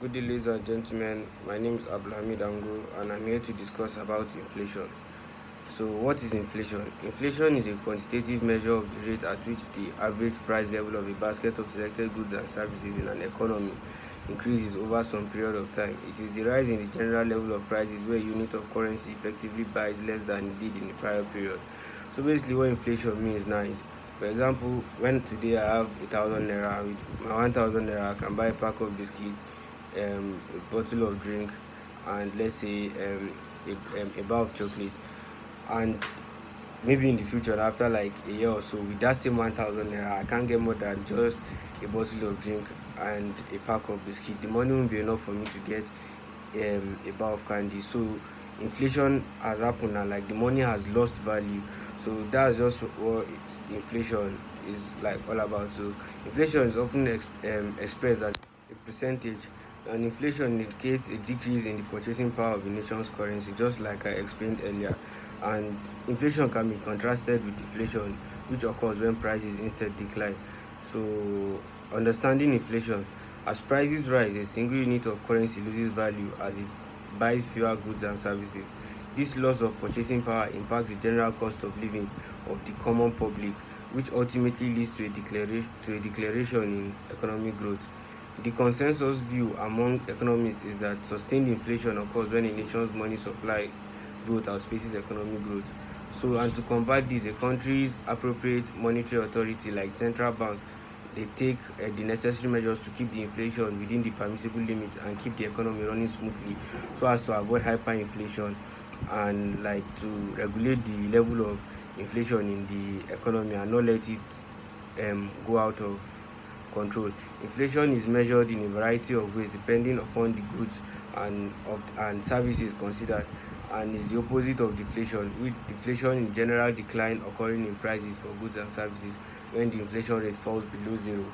Good day, ladies and gentlemen. My name is Abdulhamid Ango, and I'm here to discuss about inflation. So, what is inflation? Inflation is a quantitative measure of the rate at which the average price level of a basket of selected goods and services in an economy increases over some period of time. It is the rise in the general level of prices where a unit of currency effectively buys less than it did in the prior period. So, basically, what inflation means now is, for example, when today I have 1,000 naira, with my 1,000 naira, I can buy a pack of biscuits, a bottle of drink, and let's say a bar of chocolate. And maybe in the future, after like a year or so, with that same 1,000 naira, I can't get more than just a bottle of drink and a pack of biscuit. The money won't be enough for me to get a bar of candy. So inflation has happened, and like the money has lost value. So that's just what inflation is like all about. So inflation is often expressed as a percentage, and inflation indicates a decrease in the purchasing power of the nation's currency, just like I explained earlier. And inflation can be contrasted with deflation, which occurs when prices instead decline. So understanding inflation: as prices rise, a single unit of currency loses value as it buys fewer goods and services. This loss of purchasing power impacts the general cost of living of the common public, which ultimately leads to a declaration in economic growth. The consensus view among economists is that sustained inflation occurs when a nation's money supply growth outpaces economic growth. So, and to combat this, a country's appropriate monetary authority like central bank, they take the necessary measures to keep the inflation within the permissible limits and keep the economy running smoothly, so as to avoid hyperinflation and like to regulate the level of inflation in the economy and not let it go out of control. Inflation is measured in a variety of ways depending upon the goods and services considered, and is the opposite of deflation, with deflation in general decline occurring in prices for goods and services when the inflation rate falls below zero.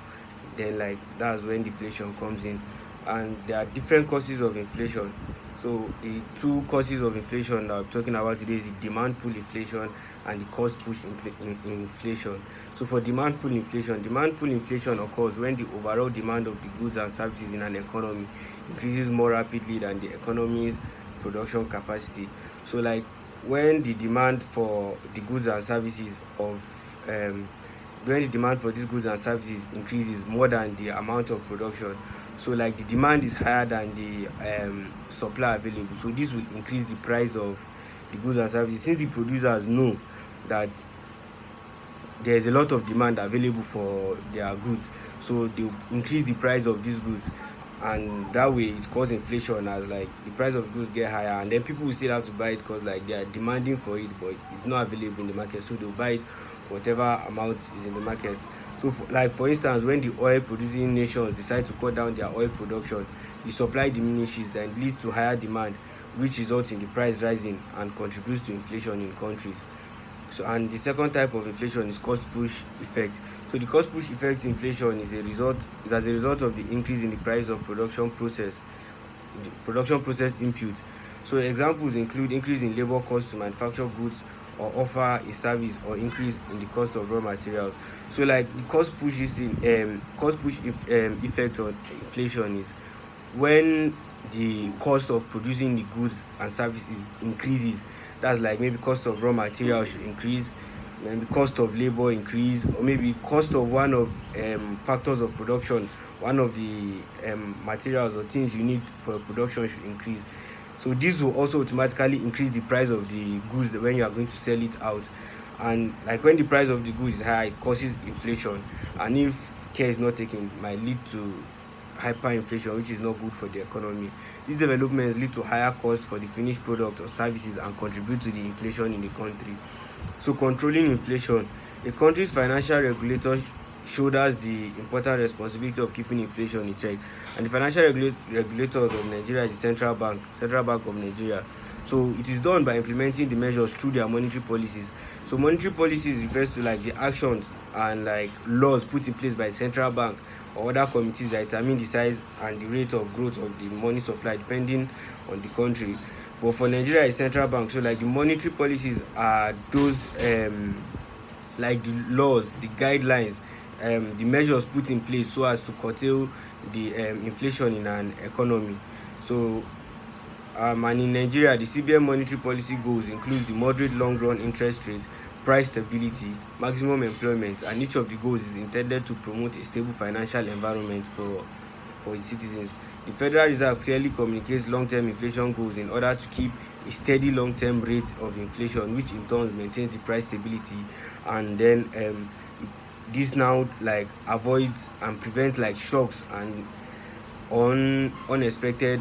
Then like that's when deflation comes in. And there are different causes of inflation. So the two causes of inflation that I'm talking about today is the demand pull inflation and the cost push inflation. So for demand pull inflation occurs when the overall demand of the goods and services in an economy increases more rapidly than the economy's production capacity. So like when the demand for the goods and services of when the demand for these goods and services increases more than the amount of production, so like the demand is higher than the supply available, so this will increase the price of the goods and services, since the producers know that there is a lot of demand available for their goods, so they will increase the price of these goods, and that way it cause inflation, as like the price of goods get higher and then people will still have to buy it because like they are demanding for it but it's not available in the market, so they'll buy it for whatever amount is in the market. So like for instance, when the oil producing nations decide to cut down their oil production, the supply diminishes and leads to higher demand, which results in the price rising and contributes to inflation in countries. So, and the second type of inflation is cost push effect. So the cost push effect inflation is as a result of the increase in the price of production process inputs. So examples include increase in labor cost to manufacture goods or offer a service, or increase in the cost of raw materials. So like the cost push effect on inflation is when the cost of producing the goods and services increases. That's like maybe cost of raw materials should increase, maybe cost of labor increase, or maybe cost of one of factors of production, one of the materials or things you need for production should increase. So this will also automatically increase the price of the goods when you are going to sell it out. And like when the price of the goods is high, it causes inflation, and if care is not taken, it might lead to hyperinflation, which is not good for the economy. These developments lead to higher costs for the finished product or services and contribute to the inflation in the country. So controlling inflation: a country's financial regulator shoulders the important responsibility of keeping inflation in check, and the financial regulators of Nigeria is the Central Bank of Nigeria. So it is done by implementing the measures through their monetary policies. So monetary policies refers to like the actions and like laws put in place by central bank or other committees that determine the size and the rate of growth of the money supply depending on the country. But for Nigeria, it's central bank. So like the monetary policies are those like the laws, the guidelines, the measures put in place so as to curtail the inflation in an economy. So and in Nigeria, the CBN monetary policy goals include the moderate long-run interest rate, price stability, maximum employment, and each of the goals is intended to promote a stable financial environment for its citizens. The Federal Reserve clearly communicates long-term inflation goals in order to keep a steady long-term rate of inflation, which in turn maintains the price stability, and then this now like avoids and prevents like shocks and unexpected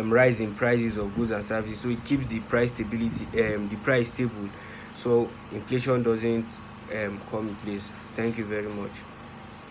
rise in prices of goods and services. So it keeps the price stability, the price stable, so inflation doesn't come in place. Thank you very much.